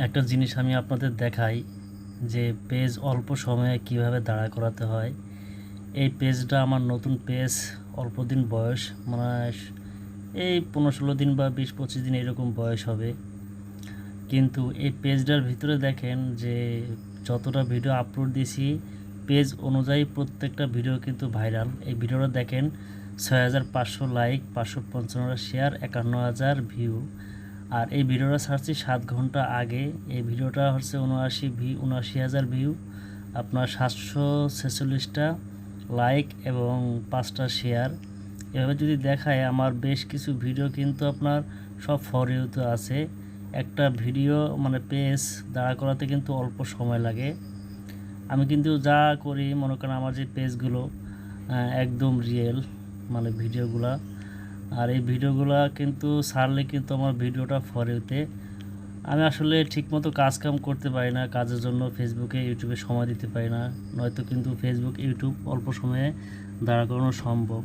একটা জিনিস আমি আপনাদের দেখাই যে পেজ অল্প সময়ে কিভাবে দাঁড়া করাতে হয়। এই পেজটা আমার নতুন পেজ, অল্প দিন বয়স, মানে এই 15-16 দিন বা 20-25 দিন এরকম বয়স হবে। কিন্তু এই পেজটার ভিতরে দেখেন যে যতটা ভিডিও আপলোড দিয়েছি পেজ অনুযায়ী প্রত্যেকটা ভিডিও কিন্তু ভাইরাল। এই ভিডিওটা দেখেন 6500 লাইক, 555 শেয়ার, 51,000 ভিউ। আর এই ভিডিওটা ছাড়ছি 7 ঘন্টা আগে। এই ভিডিওটা হচ্ছে 79,000 ভিউ, আপনার 746টা লাইক এবং 5টা শেয়ার। এভাবে যদি দেখায় আমার বেশ কিছু ভিডিও কিন্তু আপনার সব ফর ইউতে আছে। একটা ভিডিও মানে পেজ দাঁড়া করাতে কিন্তু অল্প সময় লাগে। আমি কিন্তু যা করি মনে করেন আমার যে পেজগুলো একদম রিয়েল মানে ভিডিওগুলা। আর এই ভিডিওগুলা কিন্তু ছাড়লে কিন্তু আমার ভিডিওটা ফর ইউতে। আমি আসলে ঠিকমতো কাজ কাম করতে পারি না, কাজের জন্য ফেসবুকে ইউটিউবে সময় দিতে পারি না, নয়তো কিন্তু ফেসবুক ইউটিউব অল্প সময়ে দাঁড়া করানো সম্ভব।